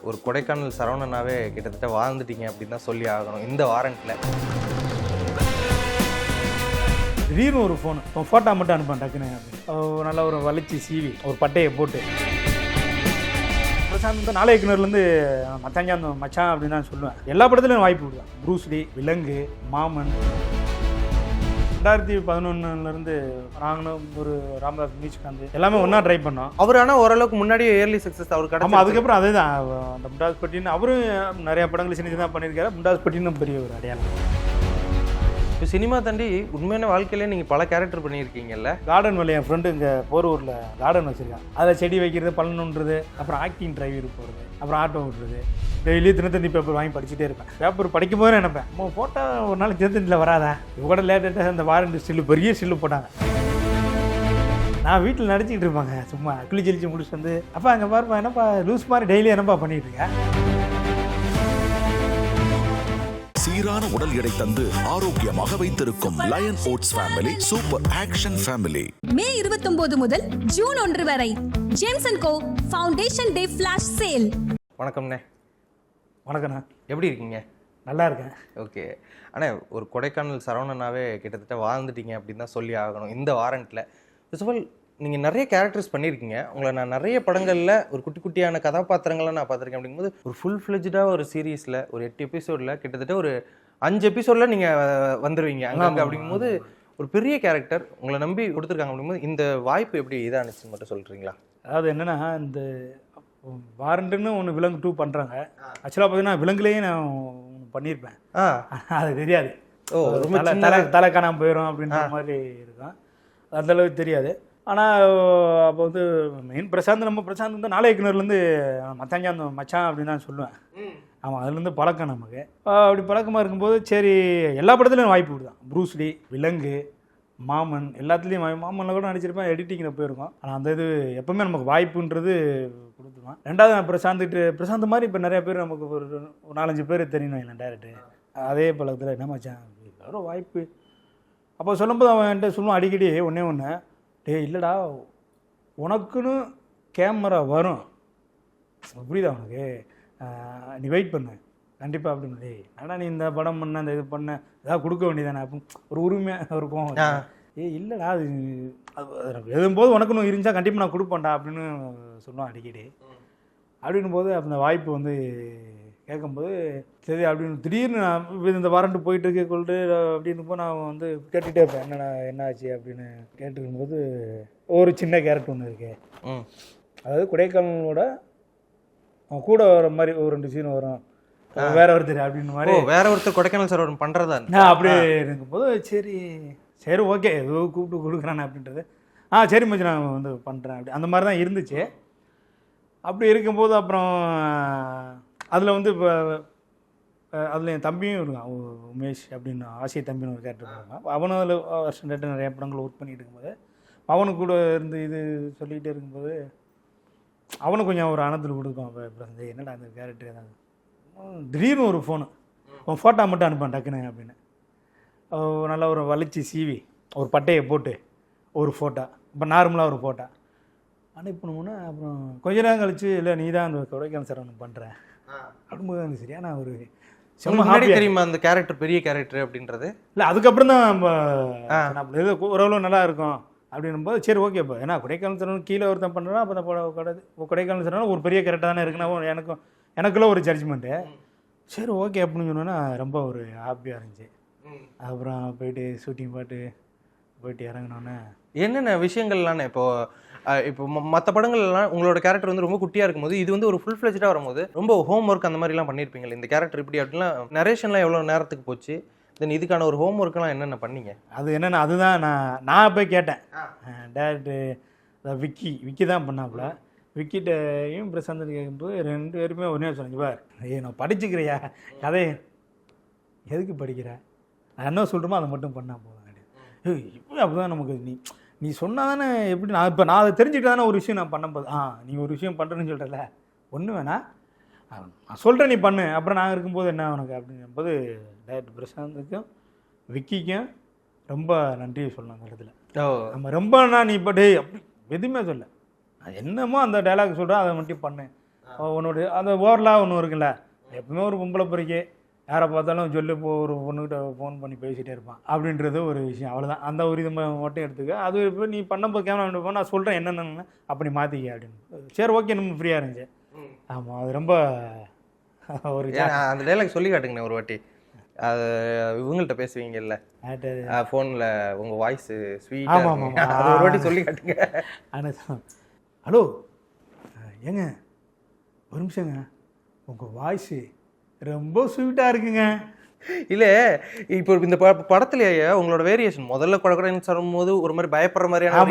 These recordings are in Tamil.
ஒரு கொடைக்கானல் சரவணனாவே கிட்டத்தட்ட வாழ்ந்துட்டீங்க அப்படின்னு தான் சொல்லி ஆகணும் இந்த வாரண்ட்டில். திடீர்னு ஒரு ஃபோட்டோ மட்டும் அனுப்பேன் டக்குன்னு அப்படின்னு நல்லா ஒரு வலிச்சு சீவி ஒரு பட்டையை போட்டு பிரசாந்த் வந்து நாளைய கிணறுலேருந்து மச்சான் அப்படின்னு தான் சொல்லுவேன். எல்லா படத்துலையும் வாய்ப்பு விடுவேன். ப்ரூஸ்லி, விலங்கு, மாமன். 2011 நாங்களும் ஒரு ராமதாஸ் நிஜ்காந்த் எல்லாமே ஒன்றா ட்ரை பண்ணோம். அவர் ஆனால் ஓரளவுக்கு முன்னாடியே ஏர்லி சக்ஸஸ் அவர் கிடைக்கும். ஆமாம், அதுக்கப்புறம் அதே தான் அந்த முண்டாஸ் பட்டின்னு அவரும் நிறையா படங்கள் சின்ன தான் பண்ணியிருக்காரு. முண்டாஸ் பட்டின்னு பெரிய ஒரு அடையாளம். இப்போ சினிமா தாண்டி உண்மையான வாழ்க்கையிலே நீங்கள் பல கேரக்டர் பண்ணியிருக்கீங்கல்ல. கார்டன் வேலை என் ஃப்ரெண்டு இங்கே போரூரில் கார்டன் வச்சுருக்கான். அதில் செடி வைக்கிறது, பழனுன்றது, அப்புறம் ஆக்டிங் டிரைவர் போகிறது, அப்புறம் ஆட்டோ ஓட்டுறது. டெய்லி தினத்தந்தி பேப்பர் வாங்கி படிச்சுட்டே இருப்பேன். பேப்பர் படிக்கும் போது நினைப்பேன், நம்ம ஃபோட்டோ ஒரு நாள் தினத்தந்தியில் வராதா கூட லேட்டாக அந்த வாரண்ட் ஸ்டில்லு பெரிய ஸ்டில்லு போட்டாங்க. நான் வீட்டில் நடிச்சிக்கிட்டு இருப்பாங்க சும்மா கிழிச்சு முடிச்சு வந்து, அப்பா அங்கே பாருப்பா என்னப்பா லூஸ் மாதிரி டெய்லி என்னப்பா பண்ணிகிட்டு இருக்கேன். சீரான உடல் எடை தந்து ஆரோக்கியமாக வைத்திருக்கும் Lion oats family super action family. May 29 முதல் ஜூன் 1 வரை James & co foundation day flash sale. வணக்கம்ண்ணே. வணக்கண்ணா, எப்படி இருக்கீங்க? நல்லா இருக்கேன். ஓகே அண்ணே, ஒரு கொடைக்கானல் சரவணனாவே கிட்டத்தட்ட வாழ்ந்துட்டீங்க அப்படின்னு தான் சொல்லி ஆகணும் இந்த வாரண்ட்டில். ஃபர்ஸ்ட் ஆஃப் ஆல் நீங்கள் நிறைய கேரக்டர்ஸ் பண்ணியிருக்கீங்க. உங்களை நான் நிறைய படங்களில் ஒரு குட்டி குட்டியான கதாபாத்திரங்களை நான் பார்த்துருக்கேன். அப்படிங்கும்போது ஒரு ஃபுல் ஃப்ளெஜ்டாக ஒரு சீரீஸில் ஒரு 8 எபிசோடில் கிட்டத்தட்ட ஒரு 5 எபிசோடில் நீங்கள் வந்துடுவீங்க அங்கே. அப்படிங்கும்போது ஒரு பெரிய கேரக்டர் உங்களை நம்பி கொடுத்துருக்காங்க. அப்படிங்கும்போது இந்த வாய்ப்பு எப்படி இதானுச்சுன்னு மட்டும் சொல்கிறீங்களா? அதாவது என்னென்னா, இந்த வாரண்ட்டுன்னு ஒன்று விலங்கு 2 பண்ணுறாங்க. ஆக்சுவலாக பார்த்தீங்கன்னா விலங்குலேயே நான் ஒன்று பண்ணியிருப்பேன். அது தெரியாது. தலை காணாமல் போயிடும் அப்படின்ற மாதிரி இருக்கும். அந்தளவுக்கு தெரியாது. ஆனால் அப்போ வந்து மெயின் பிரசாந்த் வந்து நாளைய கிணறுலேருந்து மச்சான் அப்படின்னு தான் சொல்லுவேன். ஆமாம், அதுலேருந்து பழக்கம் நமக்கு. அப்படி பழக்கமாக இருக்கும்போது சரி எல்லா படத்துலையும் வாய்ப்பு விடுதான். ப்ரூஸ்லி, விலங்கு, மாமன் எல்லாத்துலேயும் மாமனில் கூட நடிச்சிருப்பேன். எடிட்டிங்கில் போயிருக்கோம். ஆனால் அந்த இது எப்போவுமே நமக்கு வாய்ப்புன்றது கொடுத்துருவான். ரெண்டாவது நான் பிரசாந்த் மாதிரி இப்போ நிறைய பேர் நமக்கு ஒரு 4-5 பேர் தெரியணும் இல்லை டேரக்டர். அதே பழக்கத்தில் என்ன மச்சான் வேறு வாய்ப்பு அப்போ சொல்லும்போது அவன் என்கிட்ட சொல்லுவான் அடிக்கடி ஒன்று இல்லைடா உனக்குன்னு கேமரா வரும், புரியுதா உனக்கு, நீ வெயிட் பண்ணு கண்டிப்பாக அப்படின்னு. ஆனால் நீ இந்த படம் பண்ண இந்த இது பண்ண ஏதாவது கொடுக்க வேண்டியதானே அப்படின்னு ஒரு உரிமையாக இருக்கும். இல்லைடா அது எழுதும்போது உனக்குன்னு இருந்துச்சா கண்டிப்பாக நான் கொடுப்பேன்டா அப்படின்னு சொல்லுவான் அடிக்கடி. அப்படின்னும் போது அந்த வாய்ப்பு வந்து கேட்கும்போது சரி அப்படின்னு திடீர்னு நான் இந்த வாரண்ட்டு போயிட்டு இருக்க கொள்ட்டு அப்படின்னு போது நான் வந்து கேட்டுகிட்டே இருப்பேன் என்னடா என்ன ஆச்சு அப்படின்னு. கேட்டுருக்கும்போது ஒரு சின்ன கேரக்டர் ஒன்று இருக்கு. அதாவது கொடைக்கானலோட கூட வர மாதிரி ஒரு 2 சீன் வரும். வேற ஒருத்தர் அப்படின்னு மாதிரி வேற ஒருத்தர் கொடைக்கானல் சார் பண்ணுறதா நான் அப்படி இருக்கும்போது சரி ஓகே ஏதோ கூப்பிட்டு கொடுக்குறானே அப்படின்றது. சரி மச்சி நான் வந்து பண்ணுறேன் அப்படி அந்த மாதிரி தான் இருந்துச்சு. அப்படி இருக்கும்போது அப்புறம் அதில் வந்து இப்போ அதில் என் தம்பியும் இருக்கான் உமேஷ் அப்படின்னு, ஆசிய தம்பின்னு ஒரு கேரக்டர் இருக்கான். அவனும் அதில் வருஷம் டேட்டு நிறைய படங்கள் ஒர்க் பண்ணிகிட்டு இருக்கும்போது அவனுக்கு கூட இருந்து இது சொல்லிகிட்டே இருக்கும்போது அவனுக்கு கொஞ்சம் ஒரு ஆனத்தில் கொடுக்கும். அப்போ என்னடா அந்த கேரக்டர் ஏதாவது திடீர்னு ஒரு ஃபோட்டோ மட்டும் அனுப்பேன் டக்குன்னு அப்படின்னு நல்லா ஒரு வலிச்சு சீவி ஒரு பட்டையை போட்டு ஒரு ஃபோட்டோ இப்போ நார்மலாக ஒரு ஃபோட்டோ அனுப்பணும்னா அப்புறம் கொஞ்ச நேரம் கழிச்சு இல்லை நீ தான் அந்த கொடைக்கானல் சார் ஒன்று பண்ணுறேன் அப்படிங்கும்போது எனக்கு சரியான ஒரு தெரியுமா அந்த கேரக்டர் பெரிய கேரக்டர் அப்படின்றது. இல்லை அதுக்கப்புறம் தான் இது ஓரளவு நல்லா இருக்கும் அப்படின்னும் போது சரி ஓகே. இப்போ ஏன்னா கொடைக்கானல் சார் கீழே ஒருத்தன் பண்ணுறா அப்போ கொடைக்கானல் சார் ஒரு பெரிய கேரக்டர் தானே இருக்குன்னா எனக்குள்ள ஒரு ஜட்ஜ்மெண்ட்டு. சரி ஓகே அப்படின்னு சொன்னோன்னா ரொம்ப ஒரு ஹாப்பியாக இருந்துச்சு. அப்புறம் போயிட்டு ஷூட்டிங் போயிட்டு இறங்கினோன்னே என்னென்ன விஷயங்கள்லாம் இப்போ மற்ற படங்கள்லாம் உங்களோட கேரக்டர் வந்து ரொம்ப குட்டியாக இருக்கும்போது இது வந்து ஒரு ஃபுல் ஃப்ளெஜ்டாக வரும்போது ரொம்ப ஹோம் ஒர்க் அந்த மாதிரிலாம் பண்ணியிருப்பீங்க. இந்த கேரக்டர் இப்படி அப்படின்லாம் நரேஷன்லாம் எவ்வளோ நேரத்துக்கு போச்சு, தென் இதுக்கான ஒரு ஹோம் ஒர்க்கெல்லாம் என்னென்ன பண்ணீங்க? அது என்னென்ன அதுதான் நான் போய் கேட்டேன் டேரக்டர் விக்கி தான் பண்ணாப்புல. விக்கிட்டையும் பிரசாந்த் கேட்கும்போது 2 பேருமே ஒன்றே சொன்னாங்க, பார் நான் படிச்சுக்கிறியா கதை எதுக்கு படிக்கிறேன், நான் என்ன சொல்கிறோமோ அதை மட்டும் பண்ணால் போதும். இப்போ அப்போ தான் நமக்கு நீ சொன்னால் தானே எப்படி நான் இப்போ நான் அதை தெரிஞ்சுக்கிட்டு தானே ஒரு விஷயம் நான் பண்ணும்போது நீ ஒரு விஷயம் பண்ணுறேன்னு சொல்கிறல ஒன்று வேணாம் நான் சொல்கிறேன் நீ பண்ணு அப்புறம் நான் இருக்கும்போது என்ன உனக்கு அப்படிங்கும்போது டேரக்டர் பிரசாந்துக்கும் விக்கிக்கும் ரொம்ப நன்றி சொல்லலாம். அந்த இடத்துல நம்ம ரொம்பனா நீ இப்போ அப்படி எதுவுமே சொல்ல நான் என்னமோ அந்த டைலாக் சொல்கிறேன் அதை மட்டும் பண்ணு உன்னோட அந்த ஓவரலாக ஒன்று இருக்குல்ல, எப்பவுமே ஒரு பொம்பளை பொறுக்கி யாரை பார்த்தாலும் சொல்லி ஒரு பொண்ணுக்கிட்ட ஃபோன் பண்ணி பேசிகிட்டே இருப்பான் அப்படின்றது ஒரு விஷயம். அவ்வளோதான். அந்த ஒரு இது மட்டும் எடுத்துக்க. அது இப்போ நீ பண்ணப்போ கேமரா போய் நான் சொல்கிறேன் என்னென்னு அப்படி மாற்றிக்க அப்படின்னு. சரி ஓகே, நம்ம ஃப்ரீயாக இருந்துச்சு. ஆமாம், அது ரொம்ப ஒரு அந்த டைலாக் சொல்லி காட்டுங்கண்ணே ஒரு வாட்டி. அது இவங்கள்ட்ட பேசுவீங்கல்ல ஃபோனில், உங்கள் வாய்ஸ் ஸ்வீட். ஆமாம் ஆமாம், அது ஒரு வாட்டி சொல்லி காட்டுங்க. ஹலோ ஏங்க ஒரு நிமிஷங்க, உங்கள் வாய்ஸு ரொம்ப ஸ்வீட்டாக இருக்குங்க. இல்லை இப்போ இந்த படத்துலேயே உங்களோட வேரியேஷன் முதல்ல குழக்கடன்னு சொல்லும்போது ஒரு மாதிரி பயப்படுற மாதிரியான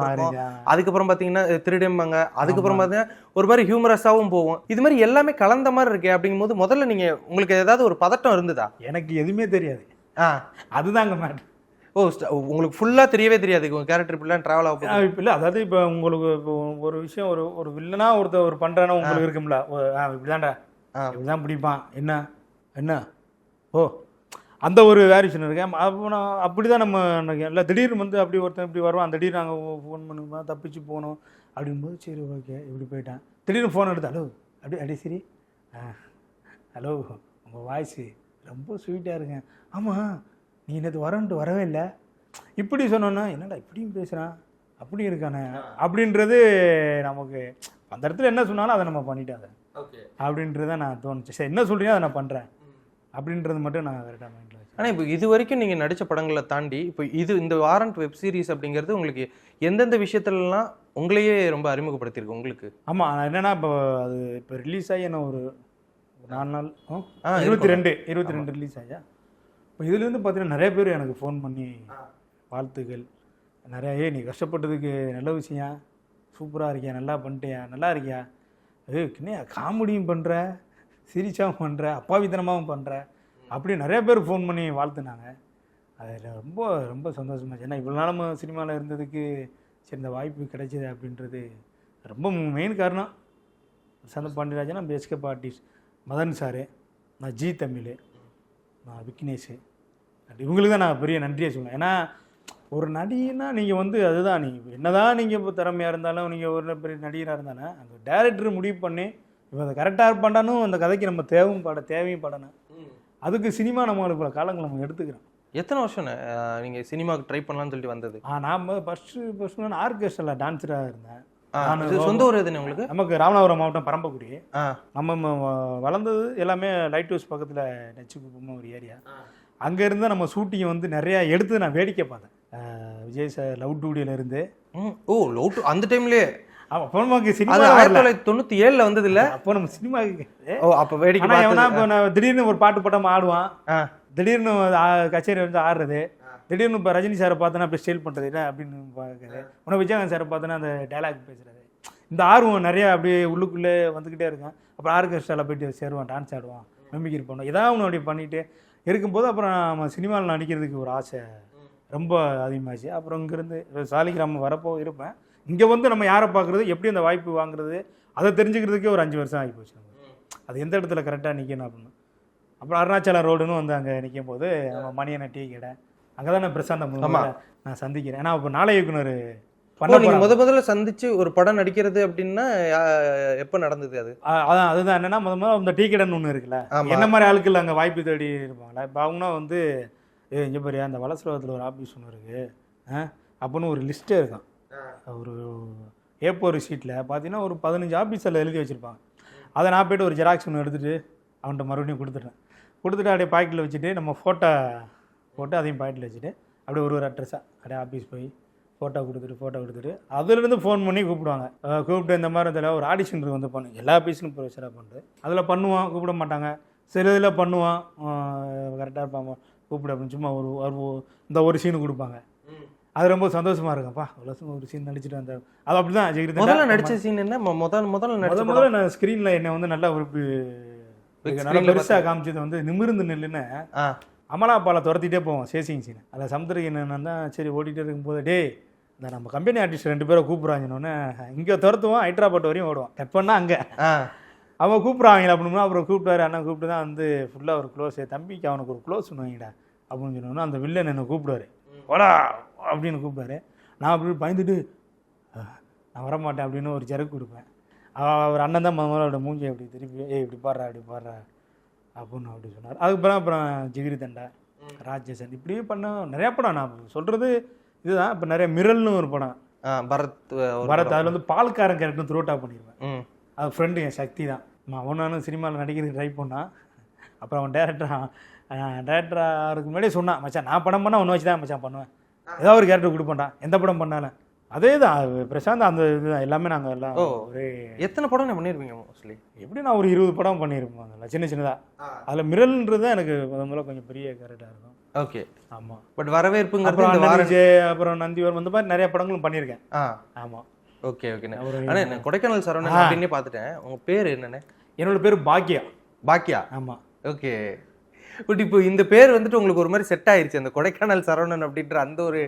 இருக்கும். அதுக்கப்புறம் பார்த்தீங்கன்னா திருடம்பாங்க. அதுக்கப்புறம் பார்த்தீங்கன்னா ஒரு மாதிரி ஹியூமரஸாகவும் போகும். இது மாதிரி எல்லாமே கலந்த மாதிரி இருக்கு. அப்படிங்கும் போது முதல்ல நீங்கள் உங்களுக்கு ஏதாவது ஒரு பதட்டம் இருந்ததா? எனக்கு எதுவுமே தெரியாது. அதுதாங்க மேடம். ஓ, உங்களுக்கு ஃபுல்லாக தெரியவே தெரியாது உங்கள் கேரக்டர் இப்படிலாம் ட்ராவல் ஆகும்? இப்போ இல்லை, அதாவது இப்போ உங்களுக்கு இப்போ ஒரு விஷயம் ஒரு வில்லனா ஒரு பண்ணுறேன்னா உங்களுக்கு இருக்கும்ல, இப்படிதான்டா இப்படிதான் பிடிப்பான், என்ன என்ன ஓ அந்த ஒரு வேரியேஷன் இருக்கு. அப்போ நான் அப்படி தான் நம்ம இல்லை திடீர்னு வந்து அப்படி ஒருத்தன் இப்படி வருவான், திடீர்னு நாங்கள் ஃபோன் பண்ணுவோம் தப்பிச்சு போகணும் அப்படிங்கும்போது சரி ஓகே இப்படி போயிட்டான். திடீர்னு ஃபோன் எடுத்து ஹலோ அப்படி சரி ஹலோ உங்கள் வாய்ஸு ரொம்ப ஸ்வீட்டாக இருக்குங்க. ஆமாம் நீ நேற்று வரவே இல்லை இப்படி சொன்னோன்னா என்னடா இப்படியும் பேசுகிறான் அப்படி இருக்கானே அப்படின்றது நமக்கு அந்த இடத்துல என்ன சொன்னாலும் அதை நம்ம பண்ணிட்டாங்க அப்படின்றத நான் தோணுச்சு. சரி என்ன சொல்கிறீங்க அதை நான் பண்ணுறேன் அப்படின்றது மட்டும் நான் கரெக்டாக மைண்டில் வச்சேன். ஆனால் இப்போ இது வரைக்கும் நீங்கள் நடித்த படங்களை தாண்டி இப்போ இந்த வாரண்ட் வெப் சீரிஸ் அப்படிங்கிறது உங்களுக்கு எந்தெந்த விஷயத்துலலாம் உங்களையே ரொம்ப அறிமுகப்படுத்தியிருக்கு உங்களுக்கு? ஆமாம், என்னென்னா இப்போ அது இப்போ ரிலீஸ் ஆகி என்ன ஒரு 4 நாள் 22 ரிலீஸ் ஆகியா. இப்போ இதுலேருந்து பார்த்தீங்கன்னா நிறைய பேர் எனக்கு ஃபோன் பண்ணி வாழ்த்துக்கள் நிறைய, நீ கஷ்டப்பட்டதுக்கு நல்ல விஷயம், சூப்பராக இருக்கியா, நல்லா பண்ணிட்டியா, நல்லா இருக்கியா, கிண்ணையா காமெடியும் பண்ணுற, சிரிச்சாவும் பண்ணுற, அப்பாவித்தனமாகவும் பண்ணுற அப்படி நிறைய பேர் ஃபோன் பண்ணி வாழ்த்துனாங்க. அதில் ரொம்ப ரொம்ப சந்தோஷமாச்சு. ஏன்னா இவ்வளோ நாள் நம்ம சினிமாவில் இருந்ததுக்கு சரி இந்த வாய்ப்பு கிடைச்சிது அப்படின்றது ரொம்ப மெயின் காரணம். சந்த பாண்டியராஜன், நம்ம எஸ்கேப் ஆர்டிஸ்ட் மதன் சாரு, நான் ஜி தமிழ், நான் விக்னேஷு, இவங்களுக்கு தான் நான் பெரிய நன்றியை சொல்லுவேன். ஏன்னா ஒரு நடிகைன்னா நீங்கள் வந்து அதுதான், நீங்கள் என்னதான் நீங்கள் இப்போ திறமையாக இருந்தாலும் நீங்கள் ஒரு பெரிய நடிகராக இருந்தாலும் அந்த டேரக்டர் முடிவு பண்ணி இப்போ அதை கரெக்டாக பண்ணணும், அந்த கதைக்கு நம்ம தேவையும் படணும். அதுக்கு சினிமா நம்மளுக்கு பல காலங்கள் நம்ம எடுத்துக்கிறோம். எத்தனை வருஷம் நீங்கள் சினிமாவுக்கு ட்ரை பண்ணலான்னு சொல்லிட்டு வந்தது? நான் ஃபர்ஸ்ட் நான் ஆர்கெஸ்ட்ராவில் டான்ஸராக இருந்தேன். சொந்த ஊர் எதுன்னு உங்களுக்கு? நமக்கு ராமநாதபுரம் மாவட்டம் பரம்பக்குடி. நம்ம வளர்ந்தது எல்லாமே லைட் ஹவுஸ் பக்கத்தில் நெச்சுக்குப்பமாக ஒரு ஏரியா. அங்கேருந்து நம்ம ஷூட்டிங்கை வந்து நிறையா எடுத்து நான் வேடிக்கை பார்த்தேன். விஜய் சார் லவ் டுடியோல இருந்து. ஓ லவ் டு அந்த டைம்லேயே? ஆமாம், அப்போ நமக்கு சினிமா 1997 வந்தது இல்லை? அப்போ நம்ம சினிமாவுக்கு அப்போ வேடிக்கை இப்போ நான் திடீர்னு ஒரு பாட்டு போட்டாமல் ஆடுவான், திடீர்னு கச்சேரி வந்து ஆடுறது, திடீர்னு இப்போ ரஜினி சாரை பார்த்தோன்னா அப்படி ஸ்டைல் பண்ணுறது இல்லை அப்படின்னு பார்க்குறது, உன்னை விஜயகாந்த் சாரை பார்த்தோன்னா அந்த டைலாக் பேசுகிறது, இந்த ஆர்வம் நிறையா அப்படியே உள்ளுக்குள்ளே வந்துக்கிட்டே இருக்கும். அப்புறம் ஆர்கெஸ்ட்ராவில் போயிட்டு சேருவான், டான்ஸ் ஆடுவான், மிமிக்ரி பண்ணுவோம், ஏதாவது ஒன்று அப்படி பண்ணிட்டு இருக்கும்போது அப்புறம் நம்ம சினிமாவில் நடிக்கிறதுக்கு ஒரு ஆசை ரொம்ப அதிகமாச்சு. அப்புறம் இங்கேருந்து சாலிகிராமம் வரப்போ இருப்பேன். இங்கே வந்து நம்ம யாரை பார்க்குறது, எப்படி அந்த வாய்ப்பு வாங்குறது, அதை தெரிஞ்சுக்கிறதுக்கே ஒரு 5 வருஷம் ஆகி போச்சு. அது எந்த இடத்துல கரெக்டாக நிற்கணும் அப்படின்னு. அப்புறம் அருணாச்சலம் ரோடுன்னு வந்து அங்கே நிற்கும் போது நம்ம மணியனை டீ கடை அங்கே தான் நான் பிரசாந்த நான் சந்திக்கிறேன். ஏன்னா இப்போ நாளை இயக்குனர் நீங்கள் முதல்ல சந்திச்சு ஒரு படம் நடிக்கிறது அப்படின்னா எப்போ நடந்தது? அதுதான் என்னன்னா முதல்ல இந்த டீ கடைன்னு ஒன்று இருக்குல்ல, என்ன மாதிரி ஆட்கள் அங்கே வாய்ப்பு தேடி இருப்பாங்களா. இப்போ அவங்கன்னா வந்து இங்கே பாரு அந்த வளசலத்தில் ஒரு ஆஃபீஸ் ஒன்று இருக்குது அப்படின்னு ஒரு லிஸ்ட்டே இருக்கும். ஒரு A4 ஷீட்டில் பார்த்தீங்கன்னா ஒரு 15 ஆஃபீஸில் எழுதி வச்சுருப்பாங்க. அதை நான் போய்ட்டு ஒரு ஜெராக்ஸ் ஒன்று எடுத்துகிட்டு அவன்கிட்ட மறுபடியும் கொடுத்துட்டு அப்படியே பாக்கெட்டில் வச்சுட்டு நம்ம ஃபோட்டோ போட்டு அதையும் பாக்கெட்டில் வச்சுட்டு அப்படியே ஒரு அட்ரஸாக அப்படியே ஆஃபீஸ் போய் ஃபோட்டோ கொடுத்துட்டு அதுலேருந்து ஃபோன் பண்ணி கூப்பிடுவாங்க. கூப்பிட்டு இந்த மாதிரி இதில் ஒரு ஆடிஷனுக்கு வந்து பண்ணு, எல்லா ஆஃபீஸுக்கும் ப்ரொஃபஸராக பண்ணுறது அதில் பண்ணுவான், கூப்பிட மாட்டாங்க. சில இதில் பண்ணுவான், கரெக்டாக இருப்பாங்க, கூப்பிடு அப்படின்னு சும்மா இந்த ஒரு சீனு கொடுப்பாங்க. அது ரொம்ப சந்தோஷமா இருக்கும்ப்பா, ஒரு சீன் நடிச்சுட்டு வந்தேன். அது அப்படிதான் முதல்ல நடிச்ச சீன் என்ன? முதல்ல நான் ஸ்க்ரீன்ல என்ன வந்து நல்லா ஒரு பெருசாக காமிச்சது வந்து நிமிர்ந்து நெல்லுன்னு அமலாபாலை துரத்திட்டே போவோம் சேசிங் சீன். அதில் சமுத்திரகன் என்னன்னா சரி ஓடிட்டே இருக்கும்போது டே இந்த நம்ம கம்பெனி ஆர்டிஸ்ட் 2 பேரை கூப்பிட்றாங்கன்னு இங்கே துரத்துவோம், ஹைட்ராபாட் வரையும் ஓடுவோம். எப்போன்னா அங்கே அவன் கூப்பிட்றாங்களா அப்படின்னா அப்புறம் கூப்பிட்டாரு, அண்ணன் கூப்பிட்டு தான் வந்து ஃபுல்லாக ஒரு க்ளோஸ், தம்பிக்கு அவனுக்கு ஒரு க்ளோஸ் பண்ணுவாங்கடா அப்படின்னு சொன்னோன்னா அந்த வில்லன் என்னை கூப்பிடுவார், ஓடா அப்படின்னு கூப்பிட்டாரு. நான் அப்படி பயந்துட்டு நான் வரமாட்டேன் அப்படின்னு ஒரு ஜெரக்கு கொடுப்பேன். அவர் அண்ணன் தான் முதல்ல அவரோட மூஞ்சி அப்படி திருப்பி இப்படி பாடுறா அப்படின்னு அப்படி சொன்னார். அதுக்கப்புறம் அப்புறம் ஜிகிரி தண்டா, ராட்சசன், இப்படியே பண்ண நிறையா படம். நான் சொல்கிறது இதுதான். இப்போ நிறைய மிரல்னு ஒரு படம், பரத், அதில் வந்து பால்காரன் கேரக்டர் த்ரோட்டா பண்ணிடுவேன். அது ஃப்ரெண்டு என் சக்தி தான். அவனாலும் சினிமாவில் நடிக்கிறதுக்கு ட்ரை பண்ணான். அப்புறம் அவன் டேரக்டராக முன்னாடியே சொன்னான், மச்சான் நான் படம் பண்ணால் ஒன்று வச்சு தான் மச்சான் பண்ணுவேன், ஏதாவது ஒரு கேரக்டர் கொடுப்பேன்டா எந்த படம் பண்ணாலும். அதே தான் பிரசாந்த், அந்த இதுதான் எல்லாமே. நாங்கள் எல்லாம் ஒரே. எத்தனை படம் நான் பண்ணியிருப்பீங்க மோஸ்ட்லி? எப்படி நான் ஒரு 20 படம் பண்ணியிருப்போம். அதில் சின்னதாக. அதில் மிரல்ன்றது தான் எனக்கு முதல்ல கொஞ்சம் பெரிய கேரக்டராக இருக்கும். ஓகே, ஆமாம். பட் வரவேற்புங்க. அப்புறம் நந்திவர் இந்த மாதிரி நிறைய படங்களும் பண்ணியிருக்கேன். ஆமாம். Okay okay. ஆனால் கொடைக்கானல் சரவணன் அப்படின்னு பார்த்துட்டேன். உங்கள் பேர் என்னென்ன? என்னோட பேர் பாக்கியா. பாக்கியா? ஆமாம். ஓகே. பட் இப்போ இந்த பேர் வந்துட்டு உங்களுக்கு ஒரு மாதிரி செட் ஆயிடுச்சு, அந்த கொடைக்கானல் சரவணன் அப்படின்ற அந்த ஒரு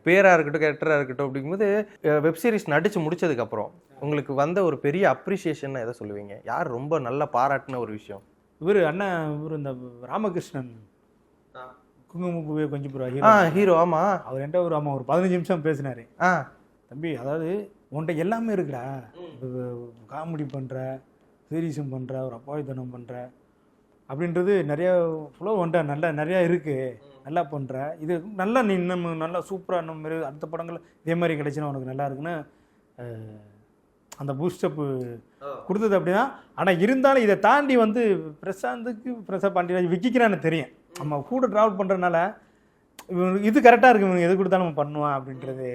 பேராக இருக்கட்டும் கேரக்டராக இருக்கட்டும். அப்படிங்கும்போது வெப் சீரிஸ் நடிச்சு முடிச்சதுக்கப்புறம் உங்களுக்கு வந்த ஒரு பெரிய அப்ரிசியேஷன் எதை சொல்லுவீங்க? யார் ரொம்ப நல்லா பாராட்டின ஒரு விஷயம்? இவர் இந்த ராமகிருஷ்ணன் குங்குமப்பூவே கொஞ்சம் ஹீரோ. ஆமா, அவர் என்கிட்ட ஒரு 15 நிமிஷம் பேசினாரு. தம்பி, அதாவது உன்கிட்ட எல்லாமே இருக்குடா, காமெடி பண்ற, சீரியஸும் பண்ற, ஒரு அப்பாவித்தனம் பண்ற அப்படின்றது நிறைய ஃப்ளோ வந்துட்டா நல்லா நிறையா இருக்குது, நல்லா பண்ணுற, இது நல்லா நீ இன்னும் நல்லா சூப்பராக இன்னும் மாரி அடுத்த படங்கள் இதே மாதிரி கிடைச்சினா உனக்கு நல்லா இருக்குன்னு அந்த பூஸ்டப்பு கொடுத்தது அப்படி தான். ஆனால் இருந்தாலும் இதை தாண்டி வந்து பிரசாந்த் பாண்டியராஜ் விக்கிக்கிறான்னு தெரியும். நம்ம கூட ட்ராவல் பண்ணுறதுனால இது கரெக்டாக இருக்கு, இவங்க எது கொடுத்தாலும் நம்ம பண்ணுவான் அப்படின்றது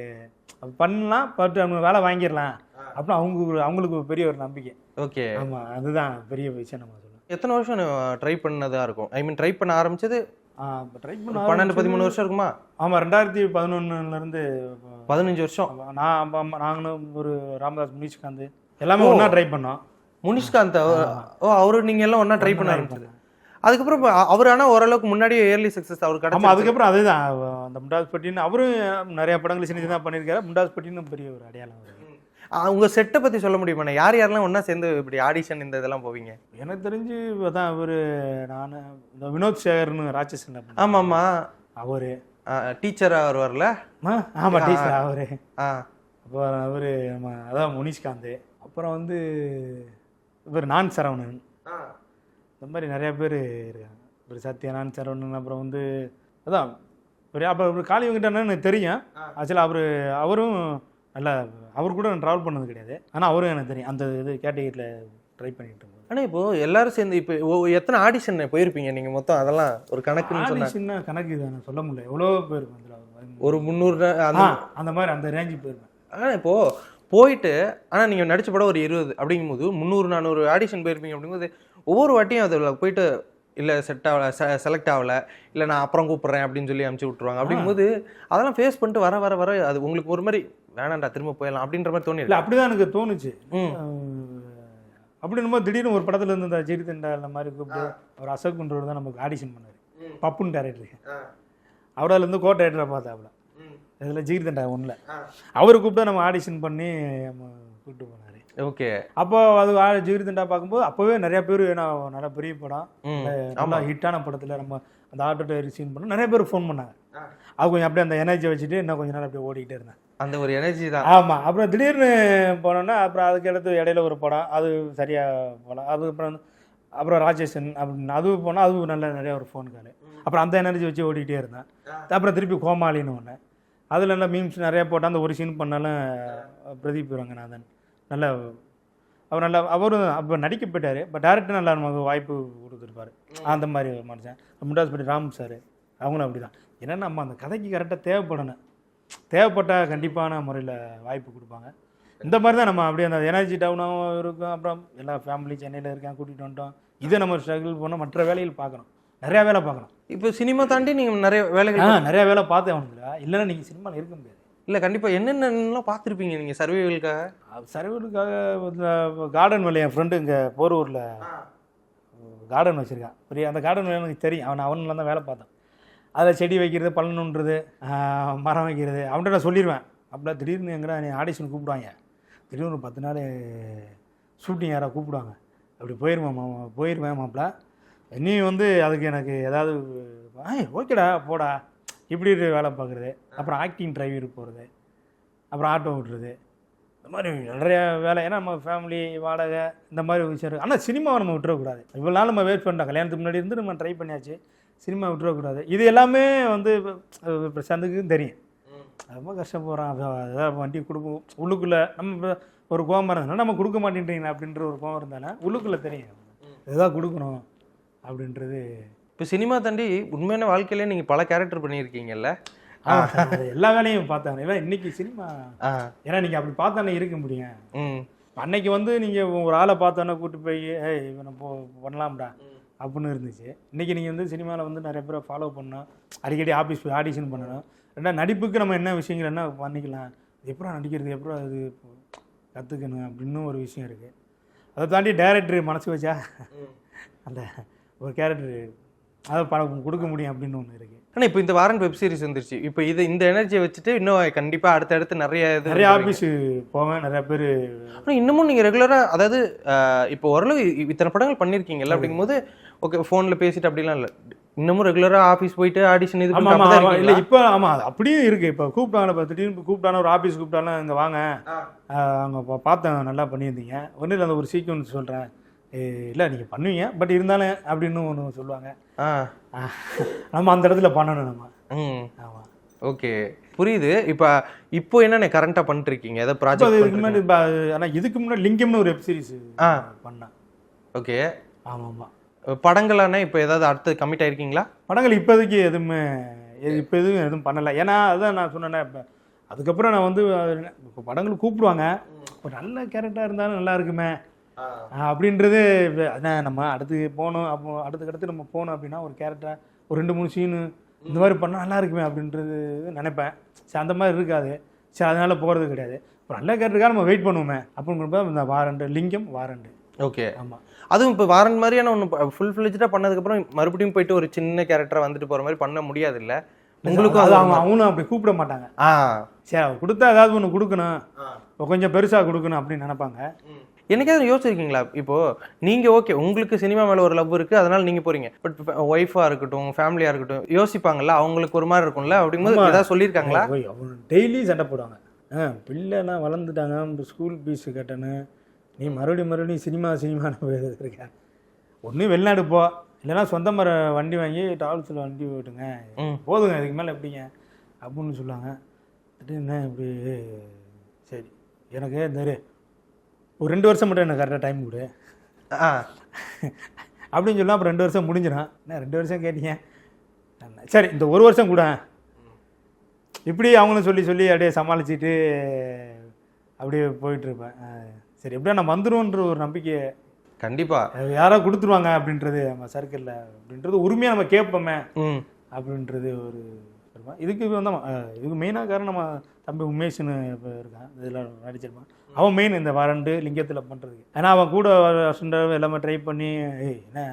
பண்ணலாம். பட் அவங்க வேலை வாங்கிடலாம் அப்படின்னு அவங்களுக்கு பெரிய ஒரு நம்பிக்கை. ஓகே, ஆமாம், அதுதான் பெரிய விஷயம். நம்ம எத்தனை வருஷம் ட்ரை பண்ணதா இருக்கும்? ஐ மீன் ட்ரை பண்ண ஆரம்பிச்சது ட்ரை பண்ண 12-13 வருஷம் இருக்குமா? ஆமாம், 2011 15 வருஷம். நாங்களும் ஒரு ராமதாஸ், முனிஷ்காந்த் எல்லாமே ஒன்றா ட்ரை பண்ணோம். முனிஷ்காந்த் அவரு நீங்கள் எல்லாம் ஒன்றா ட்ரை பண்ண ஆரம்பிச்சது. அதுக்கப்புறம் அவர் ஆனால் ஓரளவுக்கு முன்னாடியே ஏர்லி சக்ஸஸ் அவர் கிடைக்கும். அதுக்கப்புறம் அதுதான் அந்த முண்டாஸ் பட்டின்னு அவரும் நிறைய படங்கள் சின்ன சின்னதாக பண்ணியிருக்காரு. முண்டாஸ் பட்டின்னு பெரிய ஒரு அடையாளம். உங்கள் செட்டை பற்றி சொல்ல முடியுமா? யார் யாரெல்லாம் ஒன்றா சேர்ந்து இப்படி ஆடிஷன் இந்த இதெல்லாம் போவீங்க? எனக்கு தெரிஞ்சு அதான் நான் இந்த வினோத் சேகர்னு ராட்சசன். ஆமாம்மா, அவர் டீச்சராக வருவார்ல? ஆமாம், டீச்சர் அவர். அப்புறம் நம்ம அதான் முனிஷ்காந்த். அப்புறம் இவர் நான் சரவணன், இந்த மாதிரி நிறையா பேர் இருக்காங்க. ஒரு சத்யநான் சரவணன். அப்புறம் அதான் பெரிய அப்புறம் காளிவங்கிட்ட எனக்கு தெரியும். ஆக்சுவலாக அவரும் நல்லா, அவர் கூட நான் ட்ராவல் பண்ணது கிடையாது. ஆனால் அவரும் எனக்கு தெரியும், அந்த இது கேட்டகரியில் ட்ரை பண்ணிட்டு இருக்கோம். ஆனால் இப்போது எல்லாரும் சேர்ந்து இப்போ எத்தனை ஆடிஷன் போயிருப்பீங்க நீங்கள் மொத்தம்? அதெல்லாம் ஒரு கணக்குன்னு சின்ன கணக்கு இதை நான் சொல்ல முடியல. எவ்வளோ போயிருப்பேன், ஒரு 300 அந்த மாதிரி அந்த ரேஞ்சு போயிருப்பேன். ஆனால் இப்போது போயிட்டு ஆனால் நீங்கள் நடிச்ச படம் ஒரு 20 அப்படிங்கும்போது 300-400 ஆடிஷன் போயிருப்பீங்க. அப்படிங்கும்போது ஒவ்வொரு வாட்டியும் அதில் போயிட்டு இல்லை செட் ஆகலை, செலக்ட் ஆகலை, இல்லை நான் அப்புறம் கூப்பிட்றேன் அப்படின்னு சொல்லி அனுப்பிச்சி விட்ருவாங்க. அப்படிங்கும்போது அதெல்லாம் ஃபேஸ் பண்ணிட்டு வர அது உங்களுக்கு ஒரு மாதிரி வேணாண்டா திரும்ப போயிடலாம் அப்படின்ற மாதிரி தோணி? இல்லை, அப்படி தான் எனக்கு தோணுச்சு. அப்படின்னும் திடீர்னு ஒரு படத்தில் இருந்து இந்த ஜெரிதண்டா இந்த மாதிரி கூப்பிட்டு அவர் அசோக்குன்றவர் தான் நமக்கு ஆடிஷன் பண்ணார். பப்புன்னு டேரக்டருக்கு அவரால் கோ டேரக்டராக பார்த்தாப்புல இதில் ஜெரிதண்டா ஒன்றில் அவர் கூப்பிட்டா நம்ம ஆடிஷன் பண்ணி நம்ம கூப்பிட்டு போனார். ஓகே. அப்போ அது ஜெரிதண்டா பார்க்கும்போது அப்போவே நிறைய பேர் நல்லா பெரிய படம், நல்லா ஹிட்டான படத்தில் நம்ம அந்த ஆட்டோ ரிசீவ் பண்ணோம். நிறைய பேர் ஃபோன் பண்ணாங்க. அது கொஞ்சம் அப்படியே அந்த எனர்ஜி வச்சுட்டு இன்னும் கொஞ்சம் நேரம் அப்படியே ஓடிக்கிட்டே இருந்தேன். அந்த ஒரு எனர்ஜி தான். ஆமாம். அப்புறம் திடீர்னு போனோன்னா அப்புறம் அதுக்கு எடுத்து இடையில ஒரு படம், அது சரியாக போகலாம். அப்புறம் ராஜேஷன் அப்படின்னு அது போனால் அது நல்ல நிறையா ஒரு ஃபோன் கால். அப்புறம் அந்த எனர்ஜி வச்சு ஓடிக்கிட்டே இருந்தேன். அப்புறம் திருப்பி கோமாளின்னு ஒன்று, அதில் நல்லா மீம்ஸ் நிறையா போட்டால் அந்த ஒரு சீன் பண்ணாலும் பிரதீப் ரங்கநாதன் நல்லா அவரும் அப்போ நடிக்க போயிட்டார். பட் டேரக்டர் நல்லா நமக்கு வாய்ப்பு கொடுத்துருப்பாரு. அந்த மாதிரி ஒரு மனுஷன். முண்டாஸ் பட்டி ராம் சார் அவங்களும் அப்படி தான். ஏன்னா நம்ம அந்த கதைக்கு கரெக்டாக தேவைப்பட்டால் கண்டிப்பான முறையில் வாய்ப்பு கொடுப்பாங்க. இந்த மாதிரி தான் நம்ம அப்படியே அந்த எனர்ஜி டவுனாகவும் இருக்கும். அப்புறம் எல்லா ஃபேமிலி சென்னையில் இருக்கேன், கூட்டிகிட்டு வந்துட்டோம். இதை நம்ம ஸ்ட்ரகிள் பண்ணோம், மற்ற வேலைகள் பார்க்கணும், நிறையா வேலை பார்க்கணும். இப்போ சினிமா தாண்டி நீங்கள் நிறைய வேலை பார்த்தே ஆகணுங்களா? இல்லைன்னா நீங்கள் சினிமாவில் இருக்க முடியாது. இல்லை, கண்டிப்பாக என்னென்னலாம் பார்த்துருப்பீங்க நீங்கள் சர்வைவலுக்காக? கார்டன் வேலை என் ஃப்ரெண்டு இங்கே போரூரில் கார்டன் வச்சுருக்கான் பெரிய. அந்த கார்டன் வேலை எனக்கு தெரியும். அவனில் தான் வேலை பார்த்தேன். அதில் செடி வைக்கிறது, பழனுன்றது, மரம் வைக்கிறது அவன்கிட்ட நான் சொல்லிடுவேன். அப்படிலாம் திடீர்னு எங்கடா நீ ஆடிஷன் கூப்பிடுவாங்க, திடீர்னு 10 நாள் ஷூட்டிங் யாராவது கூப்பிடுவாங்க, அப்படி போயிடுவேன் மாப்பிள்ள. நீ அதுக்கு எனக்கு ஏதாவது ஓகேடா போடா இப்படி வேலை பார்க்குறது. அப்புறம் ஆக்டிங் டிரைவர் போகிறது, அப்புறம் ஆட்டோ ஓட்டுறது, இந்த மாதிரி நிறைய வேலை. ஏன்னா நம்ம ஃபேமிலி வாடகை இந்த மாதிரி விஷயம் இருக்குது. ஆனால் சினிமாவை நம்ம விட்டுறக்கூடாது. இவ்வளோ நாள் நம்ம வெயிட் பண்ணிட்டோம். கல்யாணத்துக்கு முன்னாடி இருந்து நம்ம ட்ரை பண்ணியாச்சு. சினிமா விட்டுறக்கூடாது. இது எல்லாமே வந்து பிரசாந்துக்கும் தெரியும். ரொம்ப கஷ்டப்படுறான். அதாவது வண்டி கொடுக்கும் உள்ளுக்குள்ளே நம்ம ஒரு கோவம் இருந்ததுனால நம்ம கொடுக்க மாட்டேன்றீங்களா அப்படின்ற ஒரு கோவம் இருந்தாலும் உள்ளுக்குள்ளே தெரியும் இதுதான் கொடுக்கணும் அப்படின்றது. இப்போ சினிமா தாண்டி உண்மையான வாழ்க்கையிலே நீங்கள் பல கேரக்டர் பண்ணியிருக்கீங்கல்ல? எல்லா வேலையும் பார்த்தாங்க. ஏன்னா இன்னைக்கு சினிமா, ஏன்னா நீங்கள் அப்படி பார்த்தானே இருக்க முடியும். அன்னைக்கு வந்து நீங்கள் ஒரு ஆளை பார்த்தோன்னே கூப்பிட்டு போய் இவனை பண்ணலாம்டா அப்படின்னு இருந்துச்சு. இன்றைக்கி நீங்கள் வந்து சினிமாவில் வந்து நிறைய பேரை ஃபாலோ பண்ணணும், அடிக்கடி ஆஃபீஸ் போய் ஆடிஷன் பண்ணணும். ரெண்டா நடிப்புக்கு நம்ம என்ன விஷயங்கள் என்ன பண்ணிக்கலாம், எப்படா நடிக்கிறது, எப்படா அது கற்றுக்கணும் அப்படின்னு ஒரு விஷயம் இருக்குது. அதை தாண்டி டைரக்டர் மனசு வச்சா அந்த ஒரு கேரக்டர் அதை படம் கொடுக்க முடியும் அப்படின்னு ஒன்று இருக்குது. ஆனால் இப்போ இந்த வாரண்ட் வெப் சீரிஸ் வந்துருச்சு. இப்போ இந்த எனர்ஜியை வச்சுட்டு இன்னும் கண்டிப்பாக அடுத்தடுத்து நிறைய ஆஃபீஸு போவேன். நிறைய பேர் ஆனால் இன்னமும் நீங்கள் ரெகுலராக, அதாவது இப்போ ஓரளவு இத்தனை படங்கள் பண்ணியிருக்கீங்கல்ல, அப்படிங்கும்போது ஓகே ஃபோனில் பேசிட்டு அப்படிலாம் இல்லை, இன்னமும் ரெகுலராக ஆஃபீஸ் போயிட்டு ஆடிஷன் இது இல்லை இப்போ. ஆமாம், அப்படியே இருக்குது. இப்போ கூப்பிட்டாங்க, இப்போ திடீர்னு கூப்பிட்டானா ஒரு ஆஃபீஸ் கூப்பிட்டாலும் இங்கே வாங்க அங்கே பார்த்தேன் நல்லா பண்ணியிருந்தீங்க, ஒன்றும் இல்லை அந்த ஒரு சீக்வன்ஸ் சொல்கிறேன், இல்லை நீங்கள் பண்ணுவீங்க பட் இருந்தாலும் அப்படின்னு ஒன்று சொல்லுவாங்க. நம்ம அந்த இடத்துல பண்ணணும் நம்ம. ஆமாம், ஓகே புரியுது. இப்போ என்னென்ன கரண்ட்டாக பண்ணிட்டுருக்கீங்க ஏதாவது ப்ராஜெக்ட்? இதுக்கு முன்னாடி ஆனால் இதுக்கு முன்னாடி லிங்கம்னு ஒரு வெப் சீரிஸ் பண்ணேன். ஓகே. ஆமாம் ஆமாம். படங்களானே இப்போ ஏதாவது அடுத்து கமிட் ஆயிருக்கீங்களா? படங்கள் இப்போதைக்கு எதுவும் பண்ணலை. ஏன்னா அதுதான் நான் சொன்னேன்னா, இப்போ அதுக்கப்புறம் நான் வந்து இப்போ படங்கள் கூப்பிடுவாங்க, ஒரு நல்ல கேரக்டராக இருந்தாலும் நல்லா இருக்குமே அப்படின்றது. அதான் நம்ம அடுத்து போகணும், அப்போ அடுத்துக்கடுத்து நம்ம போகணும் அப்படின்னா ஒரு கேரக்டராக ஒரு 2-3 சீனு இந்த மாதிரி பண்ணால் நல்லா இருக்குமே அப்படின்றது நினைப்பேன். சரி அந்த மாதிரி இருக்காது, சரி அதனால் போகிறது கிடையாது. ஒரு நல்ல கேரக்டருக்காக நம்ம வெயிட் பண்ணுவோமே அப்படிங்கிறப்ப இந்த வாரண்டு லிங்கம் வாரண்டு. ஓகே. ஆமாம், அதுவும் இப்போ வாரண்ட் மாதிரியான ஒன்று ஃபுல் ஃபிளெஜ்டாக பண்ணதுக்கப்புறம் மறுபடியும் போயிட்டு ஒரு சின்ன கேரக்டராக வந்துட்டு போகிற மாதிரி பண்ண முடியாது இல்லை உங்களுக்கும்? அது அவனும் அப்படி கூப்பிட மாட்டாங்க. சரி அவர் கொடுத்தா ஏதாவது ஒன்று கொடுக்கணும், கொஞ்சம் பெருசாக கொடுக்கணும் அப்படின்னு நினைப்பாங்க. என்னைக்காவது யோசிச்சிருக்கீங்களா? இப்போ நீங்கள் ஓகே உங்களுக்கு சினிமா மேலே ஒரு லவ் இருக்குது அதனால நீங்கள் போகிறீங்க, பட் ஒய்ஃபாக இருக்கட்டும் ஃபேமிலியாக இருக்கட்டும் யோசிப்பாங்கல்ல, அவங்களுக்கு ஒரு மாதிரி இருக்கும்ல, அப்படிங்கும்போது ஏதாவது சொல்லியிருக்காங்களா? அவங்க டெய்லி சண்டை போடுவாங்க. பிள்ளைலாம் வளர்ந்துட்டாங்க, ஸ்கூல் ஃபீஸு கட்டணும், நீ மறுபடியும் சினிமான்னு இருக்கேன். ஒன்று வெளிநாடு போ, இல்லைன்னா சொந்த மர வண்டி வாங்கி ட்ராவல்ஸில் வண்டி போட்டுங்க, போதுங்க இதுக்கு மேலே எப்படிங்க அப்படின்னு சொல்லுவாங்க. என்ன இப்படி? சரி எனக்கு இந்த ஒரு 2 வருஷம் மட்டும் எனக்கு கரெக்டாக டைம் கொடு அப்படின்னு சொல்லலாம். அப்புறம் 2 வருஷம் முடிஞ்சிடும். என்ன 2 வருஷம் கேட்டீங்க, சரி இந்த 1 வருஷம் கூட இப்படி அவங்களும் சொல்லி அப்படியே சமாளிச்சுட்டு அப்படியே போயிட்டுருப்பேன். சரி எப்படியா நான் வந்துடுவோன்ற ஒரு நம்பிக்கை கண்டிப்பாக யாராவது கொடுத்துருவாங்க அப்படின்றது நம்ம சர்க்கிளில் அப்படின்றது உரிமையாக நம்ம கேட்போமே அப்படின்றது ஒரு இதுக்கு இதுக்கு மெயினாக காரணம் நம்ம தம்பி உமேஷ்னு இப்போ இருக்கான், இதில் நடிச்சிருப்பான். அவன் மெயின் இந்த வாரண்டு லிங்கத்தில் பண்ணுறதுக்கு. ஏன்னா அவன் கூட எல்லாமே ட்ரை பண்ணி என்ன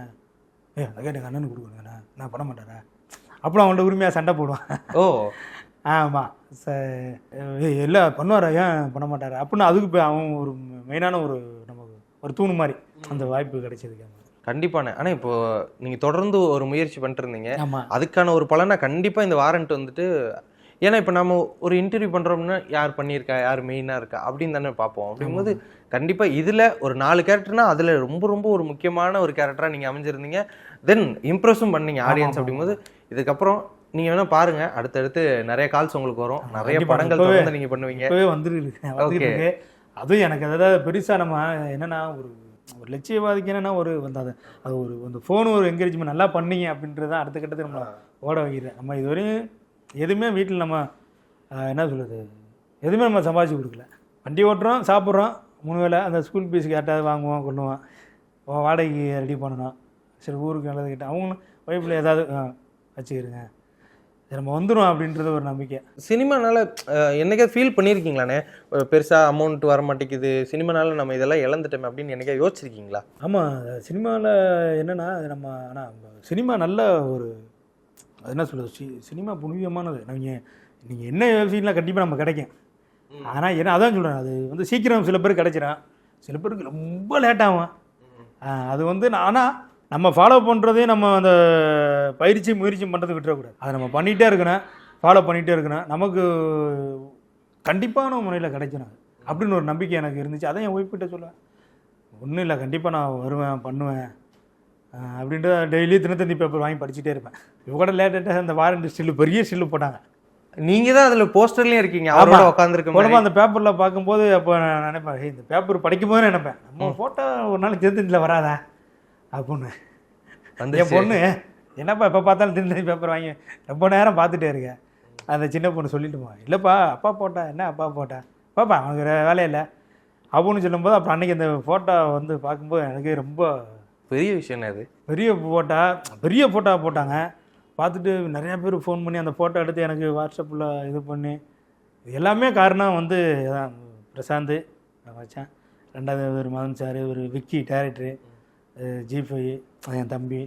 அந்த கேட்டு அண்ணனுக்கு கொடுக்குறேங்கண்ணா நான் பண்ண மாட்டேறேன் அப்புறம் அவன்கிட்ட உரிமையாக சண்டை போடுவான். ஓ ஆமாம் எல்லாம் பண்ணுவாரா ஏன் பண்ண மாட்டார் அப்படின்னு அதுக்கு போய் அவன் ஒரு மெயினான ஒரு நமக்கு ஒரு தூணு மாதிரி அந்த வாய்ப்பு கிடைச்சதுக்கு. கண்டிப்பானே. ஆனால் இப்போ நீங்கள் தொடர்ந்து ஒரு முயற்சி பண்ணிட்டு இருந்தீங்க, ஆமாம் அதுக்கான ஒரு பலனை கண்டிப்பாக இந்த வாரண்ட் வந்துட்டு, ஏன்னா இப்போ நம்ம ஒரு இன்டர்வியூ பண்ணுறோம்னா யார் பண்ணியிருக்கா யார் மெயினாக இருக்கா அப்படின்னு தானே பார்ப்போம். அப்படிங்கும்போது கண்டிப்பாக இதில் ஒரு 4 கேரக்டர்னா அதில் ரொம்ப ஒரு முக்கியமான ஒரு கேரக்டராக நீங்கள் அமைஞ்சிருந்தீங்க, தென் இம்ப்ரெஸும் பண்ணீங்க ஆடியன்ஸ். அப்படிங்கும்போது இதுக்கப்புறம் நீங்கள் வேணால் பாருங்கள், அடுத்தடுத்து நிறைய கால்ஸ் உங்களுக்கு வரும், நிறைய படங்கள் தொடர்ந்து நீங்கள் பண்ணுவீங்க. வந்துருக்கு. அதுவும் எனக்கு அதாவது பெருசாக நம்ம என்னென்னா ஒரு லட்சியவாதிக்கு என்னென்னா ஒரு வந்து அது ஒரு அந்த ஃபோனு ஒரு என்கரேஜ்மெண்ட் நல்லா பண்ணீங்க அப்படின்றது தான் அடுத்த கட்டத்தை நம்ம ஓட வைக்கிறேன். நம்ம இதுவரையும் எதுவுமே வீட்டில் நம்ம என்ன சொல்கிறது எதுவுமே நம்ம சம்பாதிச்சு கொடுக்கல. வண்டி ஓட்டுறோம், சாப்பிட்றோம், 3 வேளை அந்த ஸ்கூல் ஃபீஸுக்கு யார்ட்டாவது வாங்குவோம் கொள்ளுவோம், வாடகைக்கு ரெடி பண்ணணும், சரி ஊருக்கு நல்லது கிட்ட அவங்களும் ஒய்ஃபில் ஏதாவது வச்சுக்கிறேங்க நம்ம வந்துடும் அப்படின்றது ஒரு நம்பிக்கை. சினிமானால என்னைக்காவது ஃபீல் பண்ணியிருக்கீங்களாண்ணே, பெருசாக அமௌண்ட் வர மாட்டேங்குது சினிமானால நம்ம இதெல்லாம் இழந்துட்டோமே அப்படின்னு என்னைக்கா யோசிச்சிருக்கீங்களா? ஆமாம், சினிமாவில் என்னென்னா நம்ம ஆனால் சினிமா நல்ல ஒரு என்ன சொல்கிறது, சினிமா புனிதமானது. நீங்கள் என்ன யோசிக்கலாம் கண்டிப்பாக நம்ம கிடைக்கும். ஆனால் ஏன்னா அதான் சொல்கிறேன், அது வந்து சீக்கிரம் சில பேருக்கு கிடைச்சிடும், சில பேருக்கு ரொம்ப லேட்டாகும். அது வந்து ஆனால் நம்ம ஃபாலோ பண்ணுறதே நம்ம அந்த முயற்சி பண்ணுறது விட்டுறக்கூடாது. அதை நம்ம பண்ணிகிட்டே இருக்கணும், ஃபாலோ பண்ணிகிட்டே இருக்கணும், நமக்கு கண்டிப்பான முறையில் கிடைக்கணும். அப்படின்னு ஒரு நம்பிக்கை எனக்கு இருந்துச்சு. அதான் என் ஒய்ஃப்கிட்ட சொல்லுவேன், ஒன்றும் இல்லை கண்டிப்பாக நான் வருவேன் பண்ணுவேன் அப்படின்ட்டு டெய்லி தினத்தந்தி பேப்பர் வாங்கி படிச்சுட்டே இருப்பேன். இவங்க கூட லேட்டஸ்ட்டாக அந்த வாரண்ட் ஸ்டில்லு பெரிய ஸ்டில்லு போட்டாங்க. நீங்க தான் அதுல போஸ்டர்லயும் இருக்கீங்க, அவரோட உட்காந்துருக்க உடம்பு அந்த பேப்பரில் பார்க்கும்போது அப்போ நான் நினைப்பேன், இந்த பேப்பர் படிக்கும் போது நினைப்பேன் நம்ம ஃபோட்டோ ஒரு நாள் தினத்தந்தியில் வராதா அப்படின்னு. என் பொண்ணு என்னப்பா எப்போ பார்த்தாலும் தினத்தந்தி பேப்பர் வாங்கி ரொம்ப நேரம் பார்த்துட்டே இருக்கேன். அந்த சின்ன பொண்ணு சொல்லிட்டுமா, இல்லைப்பா அப்பா போட்டா என்ன அப்பா போட்டா பாப்பா அவனுக்கு வேலையில்லை அப்படின்னு சொல்லும்போது அப்புறம் அன்றைக்கி அந்த ஃபோட்டோ வந்து பார்க்கும்போது எனக்கு ரொம்ப பெரிய விஷயம் அது. பெரிய ஃபோட்டோ போட்டாங்க. பார்த்துட்டு நிறையா பேர் ஃபோன் பண்ணி அந்த ஃபோட்டோ எடுத்து எனக்கு வாட்ஸ்அப்பில் இது பண்ணி, இது எல்லாமே காரணம் வந்து அதான் பிரசாந்த் நான் வச்சேன், ரெண்டாவது ஒரு மதன் சார், ஒரு விக்கி டேரக்டரு, G5 என் தம்பி,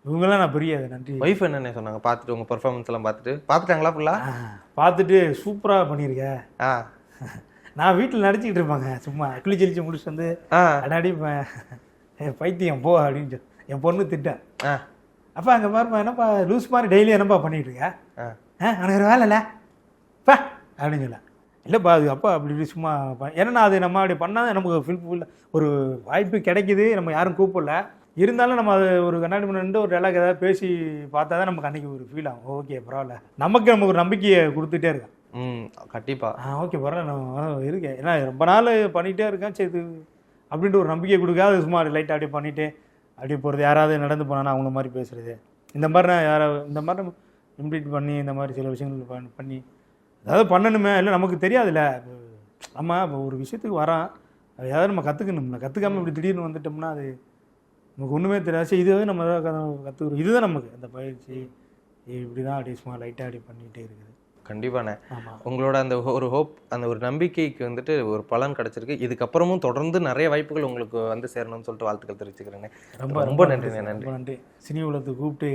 இவங்கெல்லாம் நான் பெரிய நன்றி. ஒய்ஃப் என்னென்ன சொன்னாங்க பார்த்துட்டு, உங்கள் பர்ஃபார்மன்ஸ் எல்லாம் பார்த்துட்டாங்களா ஃபுல்லாக? பார்த்துட்டு சூப்பராக பண்ணியிருக்கேன். நான் வீட்டில் நடிச்சிக்கிட்டு இருப்பாங்க, சும்மா கிளிச்சலிச்சு முடிச்சுட்டு வந்து அடிப்பேன், பைத்தியம் போ அப்படின்னு என் பொண்ணு திட்டேன். அப்பா அங்கே பாருப்பா என்னப்பா லூஸ் மாதிரி டெய்லி என்னப்பா பண்ணிகிட்டு இருக்கேன், எனக்கு ஒரு வேலை இல்லைப்பா அப்படின்னு சொல்ல. இல்லைப்பா அது அப்பா அப்படி சும்மா ஏன்னா அது நம்ம அப்படி பண்ணால் நமக்கு ஃபுல் ஒரு வாய்ப்பு கிடைக்கிது, நம்ம யாரும் கூப்பிடல, இருந்தாலும் நம்ம அது ஒரு கண்ணாடி முன்னாடி ஒரு டைலாக் ஏதாவது பேசி பார்த்தா தான் நமக்கு அன்றைக்கி ஒரு ஃபீல் ஆகும். ஓகே பரவாயில்ல, நமக்கு ஒரு நம்பிக்கையை கொடுத்துட்டே இருக்கேன். கண்டிப்பாக ஓகே பரவாயில்ல நான் இருக்கேன், ஏன்னா ரொம்ப நாள் பண்ணிகிட்டே இருக்கேன், சரி இது அப்படின்ட்டு ஒரு நம்பிக்கை கொடுக்காது. சும்மா லைட்டாக அப்படியே பண்ணிவிட்டு அப்படியே போகிறது, யாராவது நடந்து போனான்னா அவங்கள மாதிரி பேசுகிறது, இந்த மாதிரி நான் யாராவது இந்த மாதிரி நம்ம இம்ப்ளீட் பண்ணி இந்த மாதிரி சில விஷயங்கள் பண்ணி ஏதாவது பண்ணணுமே. இல்லை நமக்கு தெரியாதுல்ல, நம்ம இப்போ ஒரு விஷயத்துக்கு வரோம், அது ஏதாவது நம்ம கற்றுக்கணும்ல, கற்றுக்காமல் இப்படி திடீர்னு வந்துட்டோம்னா அது நமக்கு ஒன்றுமே தெரியாது. சரி இதுவே நம்ம கற்றுக்குறோம், இதுதான் நமக்கு அந்த பயிற்சி, இப்படி தான் அப்படி சும்மா லைட்டாக அப்படி பண்ணிகிட்டே இருக்குது. கண்டிப்பாண்ணே, உங்களோட அந்த ஒரு ஹோப், அந்த ஒரு நம்பிக்கைக்கு வந்துட்டு ஒரு பலன் கிடைச்சிருக்கு. இதுக்கப்புறமும் தொடர்ந்து நிறைய வாய்ப்புகள் உங்களுக்கு வந்து சேரணும்னு சொல்லிட்டு வாழ்த்துக்கள் தெரிவிச்சுக்கிறேனே. ரொம்ப ரொம்ப நன்றிண்ணே. நன்றி. சினி உலகத்துக்கு கூப்பிட்டு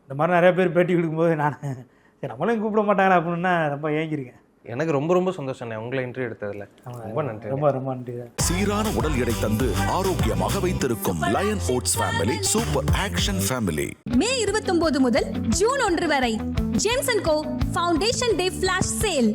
இந்த மாதிரி நிறைய பேர் பேட்டி கொடுக்கும்போது நான் சரி நம்மளும் கூப்பிட மாட்டாங்களா அப்படின்னா ரொம்ப ஏங்கியிருக்கேன். எனக்கு ரொம்ப ரொம்ப சந்தோஷம்ண்ணே உங்களை இன்டர்வியூ எடுத்ததில். ரொம்ப நன்றி. ரொம்ப ரொம்ப நன்றி. சீரான உடல் எடை தந்து ஆரோக்கியமாக வைத்திருக்கும் Lion oats family super action family. May 29 முதல் ஜூன் 1 வரை James and Co foundation day flash sale.